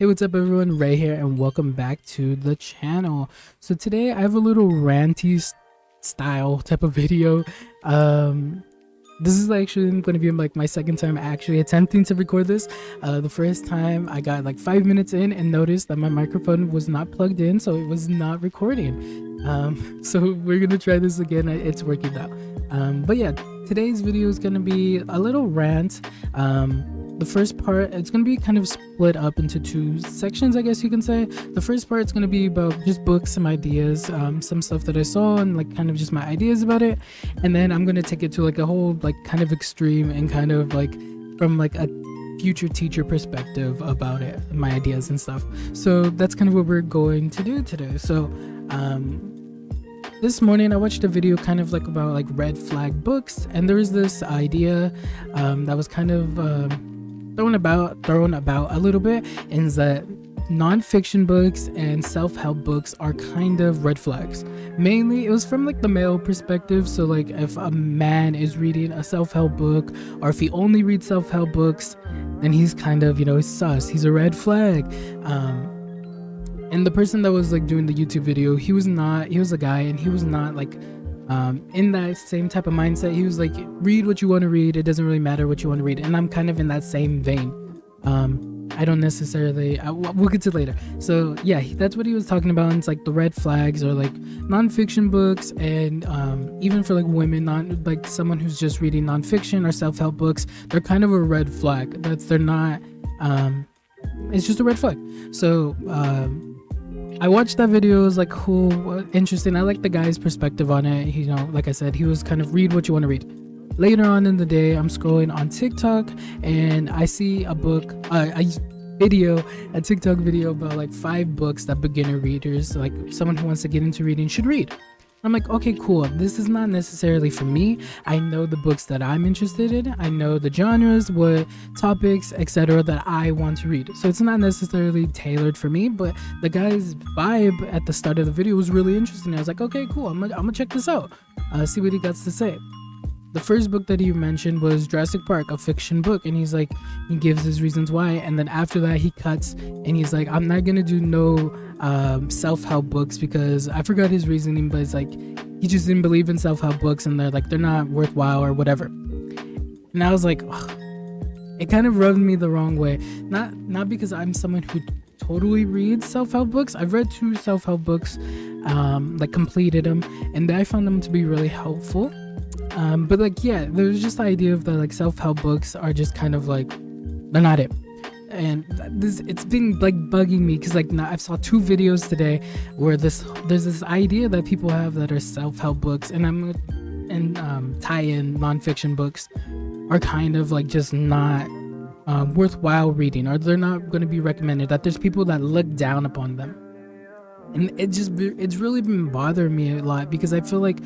Hey, what's up everyone? Ray here and welcome back to the channel. So today I have a little ranty style type of video. Um this is actually going to be like my second time actually attempting to record this. The first time I got like 5 minutes in and noticed that my microphone was not plugged in, so it was not recording. So we're gonna try this again. It's working out. But yeah, today's video is gonna be a little rant. The first part, it's going to be kind of split up into two sections, I guess you can say. The first part is going to be about just books, some ideas, some stuff that I saw and like kind of just my ideas about it. And then I'm going to take it to like a whole like kind of extreme and kind of like from like a future teacher perspective about it, my ideas and stuff. So that's kind of what we're going to do today. So this morning I watched a video kind of like about like red flag books, and there was this idea that was kind of thrown about a little bit, is that non-fiction books and self-help books are kind of red flags. Mainly it was from like the male perspective. So like if a man is reading a self-help book, or if he only reads self-help books, then he's kind of, he's sus, he's a red flag. And the person that was like doing the YouTube video, he was a guy, and he was not like in that same type of mindset. He was like, read what you want to read, it doesn't really matter what you want to read. And I'm kind of in that same vein. I don't necessarily, we'll get to it later. So yeah, that's what he was talking about. And it's like the red flags are like non-fiction books, and even for like women, not like someone who's just reading non-fiction or self-help books, they're kind of a red flag. They're not, it's just a red flag. So I watched that video. It was like cool, interesting. I like the guy's perspective on it. Like I said, he was kind of read what you want to read. Later on in the day, I'm scrolling on TikTok and I see a TikTok video about like 5 books that beginner readers, like someone who wants to get into reading, should read. I'm like, okay, cool. This is not necessarily for me. I know the books that I'm interested in. I know the genres, what topics, etc. that I want to read. So it's not necessarily tailored for me, but the guy's vibe at the start of the video was really interesting. I was like, okay, cool. I'm gonna check this out. See what he got to say. The first book that he mentioned was Jurassic Park, a fiction book, and he's like, he gives his reasons why, and then after that he cuts and he's like, I'm not gonna do no self-help books, because I forgot his reasoning, but it's like he just didn't believe in self-help books, and they're not worthwhile or whatever. And I was like, ugh. It kind of rubbed me the wrong way. Not because I'm someone who totally reads self-help books. I've read 2 self-help books, like completed them, and I found them to be really helpful. But like, yeah, there's just the idea of that like self-help books are just kind of like, they're not it. And it's been like bugging me, because like I saw 2 videos today where there's this idea that people have that are self-help books, and tie-in non-fiction books are kind of like just not worthwhile reading, or they're not going to be recommended, that there's people that look down upon them. And it's really been bothering me a lot, because I feel like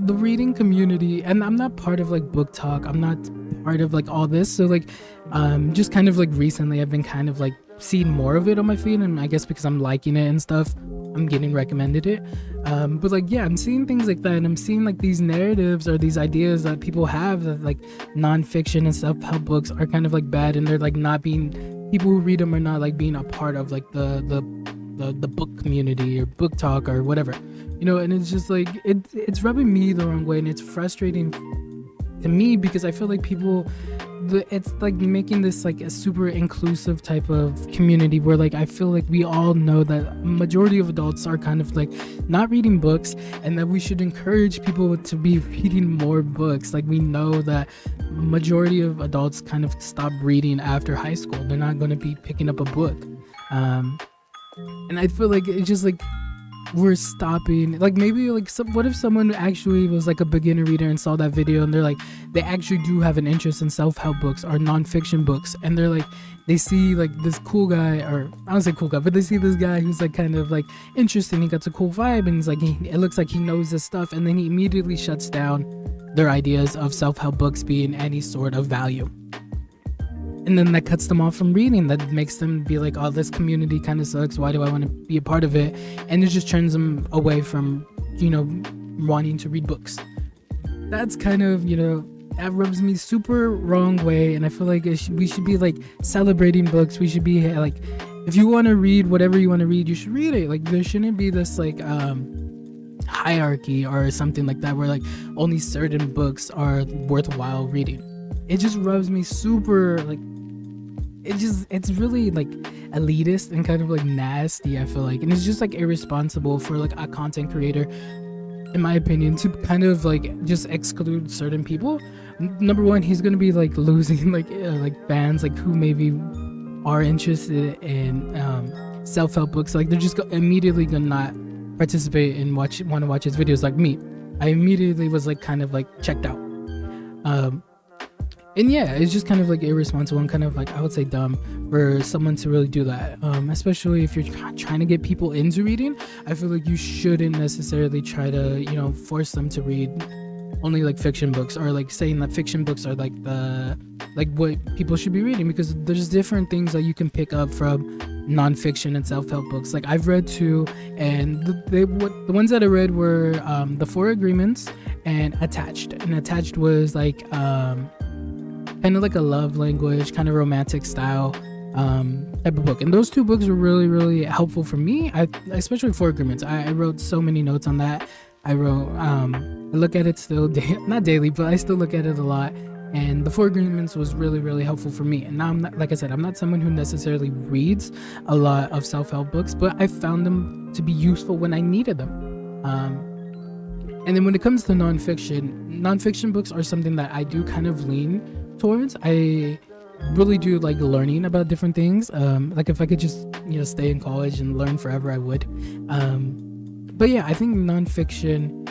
the reading community, and I'm not part of like book talk, I'm not part of like all this, so like just kind of like recently I've been kind of like seeing more of it on my feed, and I guess because I'm liking it and stuff, I'm getting recommended it. But like, yeah, I'm seeing things like that, and I'm seeing like these narratives or these ideas that people have that like non-fiction and self-help books are kind of like bad, and they're like not being, people who read them are not like being a part of like the book community or book talk or whatever, and it's just like it's rubbing me the wrong way, and it's frustrating to me, because I feel like it's like making this like a super inclusive type of community where like I feel like we all know that majority of adults are kind of like not reading books, and that we should encourage people to be reading more books. Like, we know that majority of adults kind of stop reading after high school. They're not going to be picking up a book. And I feel like it's just like we're stopping, like maybe like what if someone actually was like a beginner reader and saw that video, and they're like, they actually do have an interest in self-help books or non-fiction books, and they're like, they see like this cool guy, or I don't say cool guy, but they see this guy who's like kind of like interesting, he got a cool vibe, and he's like, it looks like he knows this stuff, and then he immediately shuts down their ideas of self-help books being any sort of value. And then that cuts them off from reading. That makes them be like, oh, this community kind of sucks, why do I want to be a part of it? And it just turns them away from wanting to read books. That's kind of that rubs me super wrong way, and I feel like we should be like celebrating books. We should be like, if you want to read whatever you want to read, you should read it. Like there shouldn't be this like hierarchy or something like that where like only certain books are worthwhile reading. It just rubs me super like, it's really like elitist and kind of like nasty, I feel like, and it's just like irresponsible for like a content creator, in my opinion, to kind of like just exclude certain people. Number one, he's gonna be like losing like fans like who maybe are interested in self-help books. Like they're just immediately gonna not participate and want to watch his videos. Like me, I immediately was like kind of like checked out. And yeah, it's just kind of like irresponsible and kind of like, I would say, dumb for someone to really do that, especially if you're trying to get people into reading. I feel like you shouldn't necessarily try to, you know, force them to read only like fiction books, or like saying that fiction books are like what people should be reading, because there's different things that you can pick up from nonfiction and self-help books. Like I've read two, and the ones that I read were The Four Agreements and Attached. And Attached was like kind of like a love language, kind of romantic style type of book. And those two books were really, really helpful for me. Especially Four Agreements. I wrote so many notes on that. I look at it still, not daily, but I still look at it a lot. And The Four Agreements was really, really helpful for me. And now, I'm not, like I said, I'm not someone who necessarily reads a lot of self-help books, but I found them to be useful when I needed them. And then when it comes to nonfiction books are something that I do kind of lean towards. I really do like learning about different things. Like if I could just, you know, stay in college and learn forever, I would. But yeah, I think nonfiction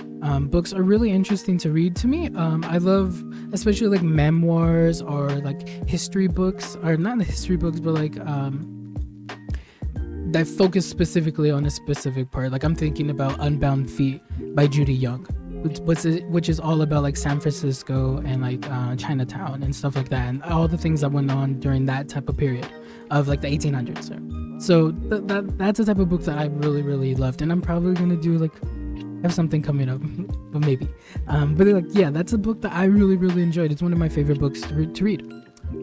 books are really interesting to read to me. I love especially like memoirs or like history books, or not the history books, but like that focus specifically on a specific part. Like I'm thinking about Unbound Feet by Judy Young, which is all about like San Francisco and like Chinatown and stuff like that, and all the things that went on during that type of period of like the 1800s. So that's the type of book that I really, really loved, and I'm probably gonna do like have something coming up, but maybe. But like, yeah, that's a book that I really, really enjoyed. It's one of my favorite books to read.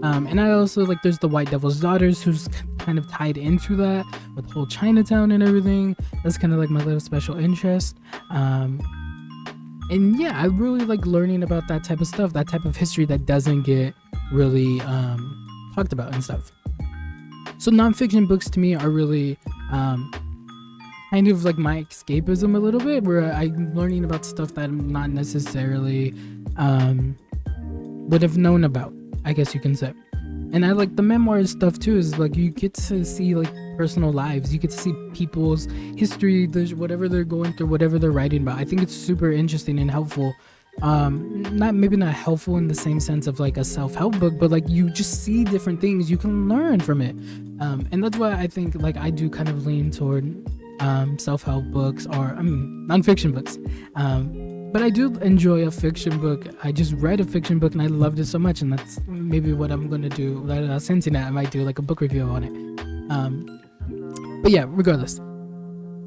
And I also like, there's The White Devil's Daughters, who's kind of tied into that with the whole Chinatown and everything. That's kind of like my little special interest. And yeah, I really like learning about that type of stuff, that type of history that doesn't get really talked about and stuff. So nonfiction books to me are really kind of like my escapism a little bit, where I'm learning about stuff that I'm not necessarily would have known about, I guess you can say. And I like the memoir stuff too, is like you get to see like personal lives, you get to see people's history, whatever they're going through, whatever they're writing about. I think it's super interesting and helpful. Not helpful in the same sense of like a self-help book, but like you just see different things, you can learn from it. And that's why I think like I do kind of lean toward self-help books, or nonfiction books. But I do enjoy a fiction book. I just read a fiction book and I loved it so much, and that's maybe what I'm gonna do. Since I might do like a book review on it. But yeah, regardless,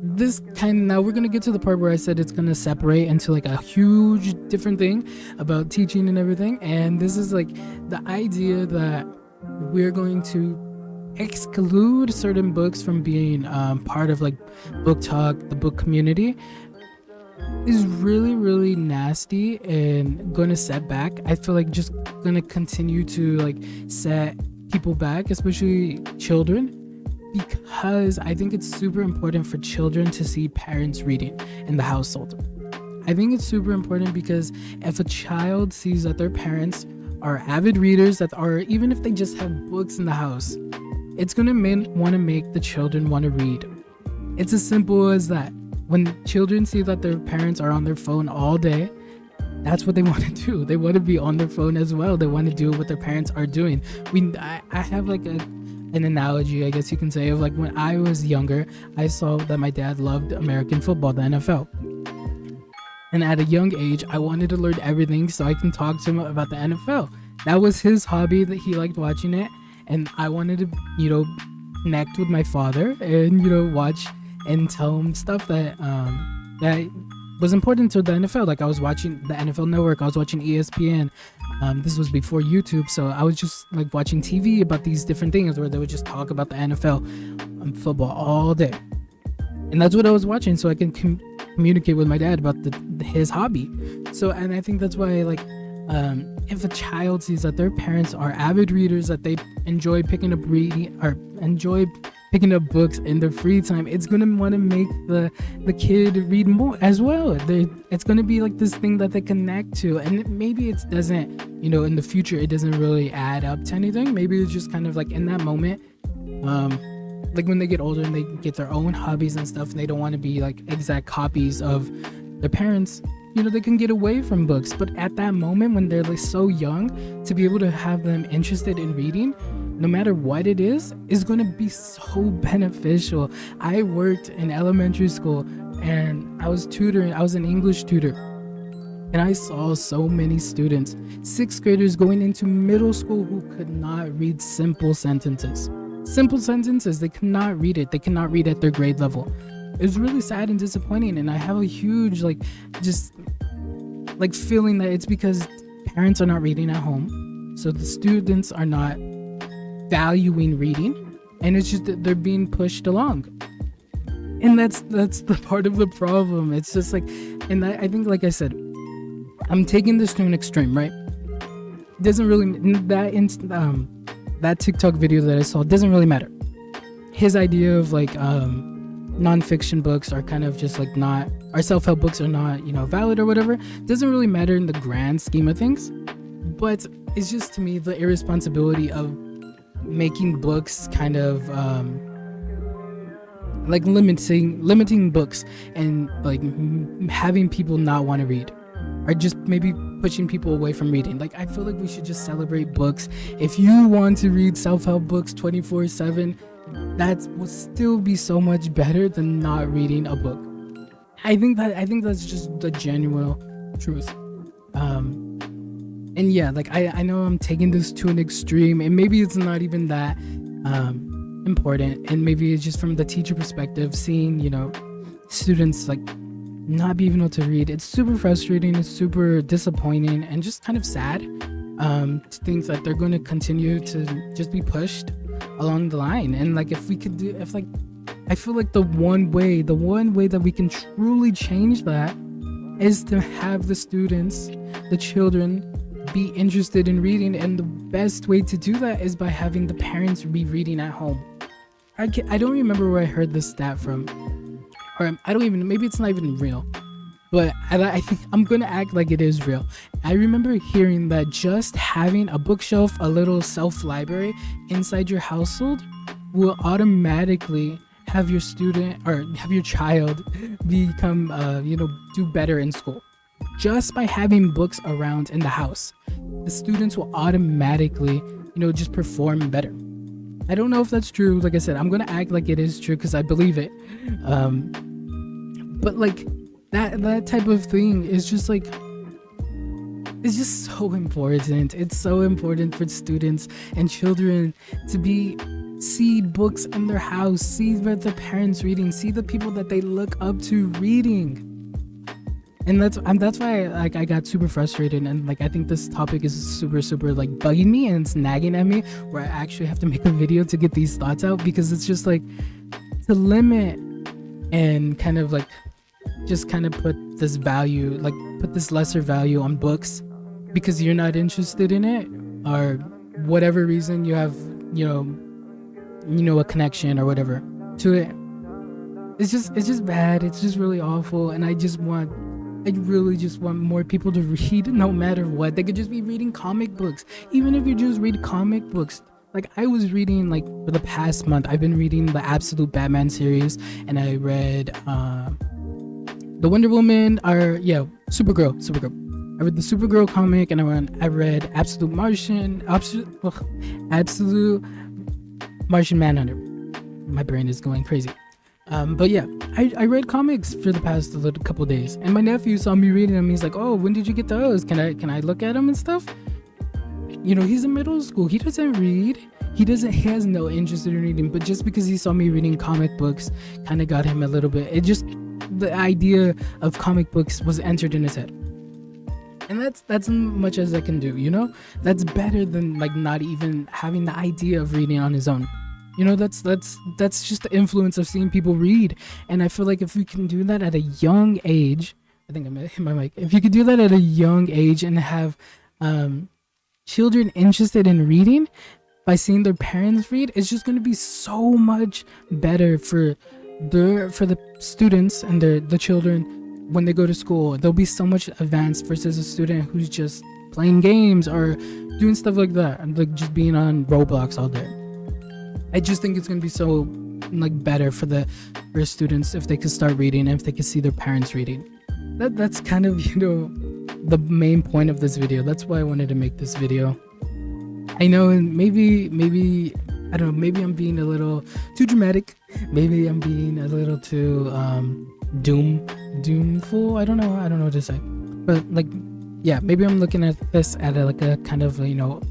now we're gonna get to the part where I said it's gonna separate into like a huge different thing about teaching and everything. And this is like the idea that we're going to exclude certain books from being part of like book talk, the book community, is really, really nasty and going to set back. I feel like just going to continue to like set people back, especially children, because I think it's super important for children to see parents reading in the household. I think it's super important because if a child sees that their parents are avid readers, that are, even if they just have books in the house, it's going to want to make the children want to read. It's as simple as that. When children see that their parents are on their phone all day, that's what they want to do. They want to be on their phone as well. They want to do what their parents are doing. I have like an analogy, I guess you can say, of like when I was younger, I saw that my dad loved American football, the NFL. And at a young age, I wanted to learn everything so I can talk to him about the NFL. That was his hobby, that he liked watching it. And I wanted to, connect with my father and, watch and tell him stuff that was important to the NFL. Like I was watching the NFL Network, I was watching ESPN. This was before YouTube, so I was just like watching TV about these different things where they would just talk about the NFL and football all day, and that's what I was watching, so I can communicate with my dad about his hobby. So, and I think that's why, like, if a child sees that their parents are avid readers, that they enjoy picking up reading or enjoy picking up books in their free time, it's gonna want to make the kid read more as well. It's gonna be like this thing that they connect to, and maybe it doesn't, in the future it doesn't really add up to anything. Maybe it's just kind of like in that moment, like when they get older and they get their own hobbies and stuff, and they don't want to be like exact copies of their parents, they can get away from books. But at that moment when they're like so young, to be able to have them interested in reading, no matter what it is going to be so beneficial. I worked in elementary school and I was an English tutor, and I saw so many students, 6th graders going into middle school, who could not read simple sentences. They cannot read it. They cannot read at their grade level. It was really sad and disappointing, and I have a huge feeling that it's because parents are not reading at home, so the students are not valuing reading, and it's just that they're being pushed along, and that's the part of the problem. It's just like, and I think, like I said, I'm taking this to an extreme, right? Doesn't really that TikTok video that I saw doesn't really matter. His idea of like non-fiction books are kind of just like not, our self-help books are not, valid or whatever, doesn't really matter in the grand scheme of things. But it's just, to me, the irresponsibility of making books kind of like limiting books, and like having people not want to read, or just maybe pushing people away from reading. Like, I feel like we should just celebrate books. If you want to read self-help books 24/7, that would still be so much better than not reading a book. I think that's just the genuine truth. And yeah, like I know I'm taking this to an extreme, and maybe it's not even that important, and maybe it's just from the teacher perspective, seeing students like not being able to read. It's super frustrating, it's super disappointing, and just kind of sad to think that they're going to continue to just be pushed along the line. And like, I feel like the one way that we can truly change that is to have the students, the children, be interested in reading, and the best way to do that is by having the parents be reading at home. I don't remember where I heard this stat from, or maybe it's not even real, but I think I'm gonna act like it is real. I remember hearing that just having a bookshelf, a little self-library inside your household, will automatically have your student or have your child become do better in school. Just by having books around in the house, the students will automatically just perform better. I don't know if that's true. Like I said, I'm gonna act like it is true because I believe it. But like that type of thing is just like, it's just so important. It's so important for students and children to see books in their house, see what their parents reading, see the people that they look up to reading. And that's why I got super frustrated, and like I think this topic is super like bugging me, and it's nagging at me, where I actually have to make a video to get these thoughts out, because it's just like to limit and kind of like just kind of put this lesser value on books because you're not interested in it, or whatever reason you have a connection or whatever to it. It's just bad. It's just really awful, and I really just want more people to read, no matter what. They could just be reading comic books. Even if you just read comic books. Like, I was reading, like, for the past month, I've been reading the Absolute Batman series, and I read the Wonder Woman, Supergirl. I read the Supergirl comic, and I read Absolute Martian Manhunter. My brain is going crazy. But yeah, I read comics for the past couple days, and my nephew saw me reading them. He's like, "Oh, when did you get those? Can I look at them and stuff?" He's in middle school. He doesn't read. He has no interest in reading. But just because he saw me reading comic books, kind of got him a little bit. the idea of comic books was entered in his head. And that's as much as I can do, you know? That's better than like not even having the idea of reading on his own. You know, that's just the influence of seeing people read. And I feel like if we can do that at a young age, I think I'm gonna hit my mic. If you could do that at a young age and have children interested in reading by seeing their parents read, it's just gonna be so much better for the students and the children when they go to school. They'll be so much advanced versus a student who's just playing games or doing stuff like that and like just being on Roblox all day. I just think it's gonna be so like better for students if they could start reading and if they could see their parents reading. That's kind of, you know, the main point of this video. That's why I wanted to make this video. I know, and maybe I don't know, maybe I'm being a little too dramatic. Maybe I'm being a little too doomful. I don't know what to say. But like, yeah, maybe I'm looking at this at a kind of, you know,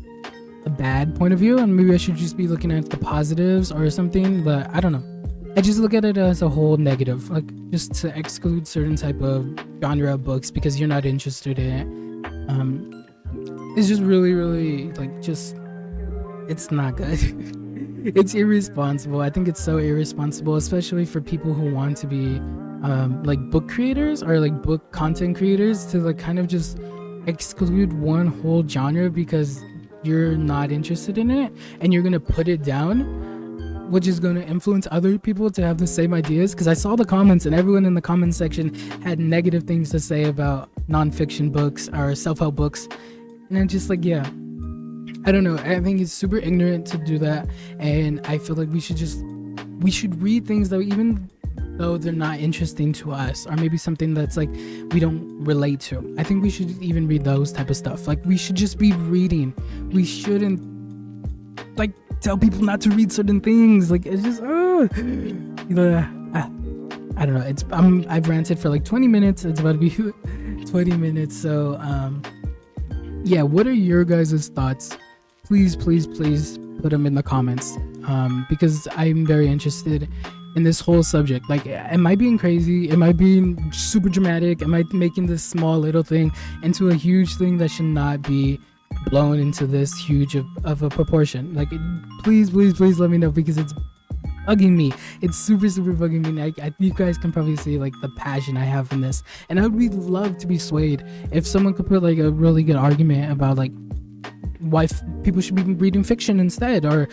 a bad point of view, and maybe I should just be looking at the positives or something, but I don't know. I just look at it as a whole negative, like just to exclude certain type of genre of books because you're not interested in it. It's just really like just, it's not good. It's irresponsible. I think it's so irresponsible, especially for people who want to be like book creators or like book content creators, to like kind of just exclude one whole genre because you're not interested in it and you're gonna put it down, which is gonna influence other people to have the same ideas. Because I saw the comments and everyone in the comment section had negative things to say about nonfiction books or self-help books, and I'm just like, yeah, I don't know. I think it's super ignorant to do that, and I feel like we should read things that even though they're not interesting to us, or maybe something that's like we don't relate to. I think we should even read those type of stuff. Like we should just be reading. We shouldn't like tell people not to read certain things. Like it's just I don't know. I've ranted for like 20 minutes. It's about to be 20 minutes. So yeah, what are your guys' thoughts? Please put them in the comments, because I'm very interested in this whole subject. Like, am I being crazy? Am I being super dramatic? Am I making this small little thing into a huge thing that should not be blown into this huge of a proportion? Like, please let me know, because it's bugging me. It's super bugging me. You guys can probably see like the passion I have in this, and I would love to be swayed if someone could put like a really good argument about like why people should be reading fiction instead, or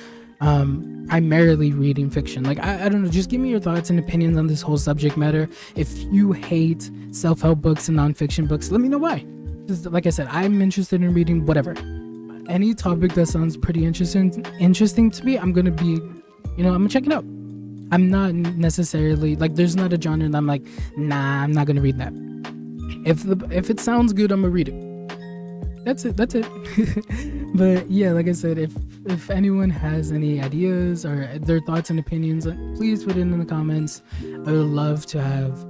primarily reading fiction. Like I don't know, just give me your thoughts and opinions on this whole subject matter. If you hate self-help books and non-fiction books, let me know why. Just like I said, I'm interested in reading whatever, any topic that sounds pretty interesting to me. I'm gonna check it out. I'm not necessarily like, there's not a genre that I'm like, nah, I'm not gonna read that. If it sounds good, I'm gonna read it. That's it. But yeah, like I said, if anyone has any ideas or their thoughts and opinions, please put it in the comments. I would love to have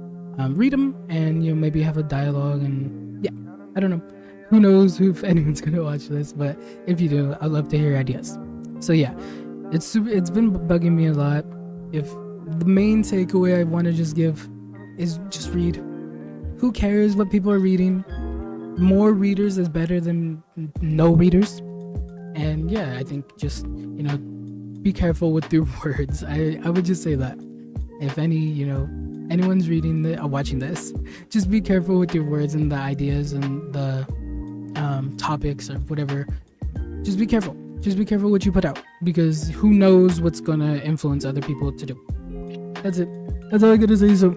read them and maybe have a dialogue. And yeah, I don't know, who knows if anyone's gonna watch this, but if you do, I'd love to hear ideas. So yeah, it's been bugging me a lot. If the main takeaway I want to just give is just read. Who cares what people are reading? More readers is better than no readers. And yeah, I think just be careful with your words. I would just say that if anyone's reading or watching this, just be careful with your words and the ideas and the topics or whatever. Just be careful what you put out, because who knows what's gonna influence other people to do. That's it. That's all I gotta say. So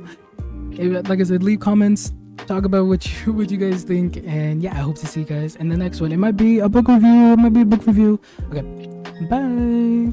like I said, leave comments, talk about what you guys think, and yeah, I hope to see you guys in the next one. It might be a book review, Okay, bye.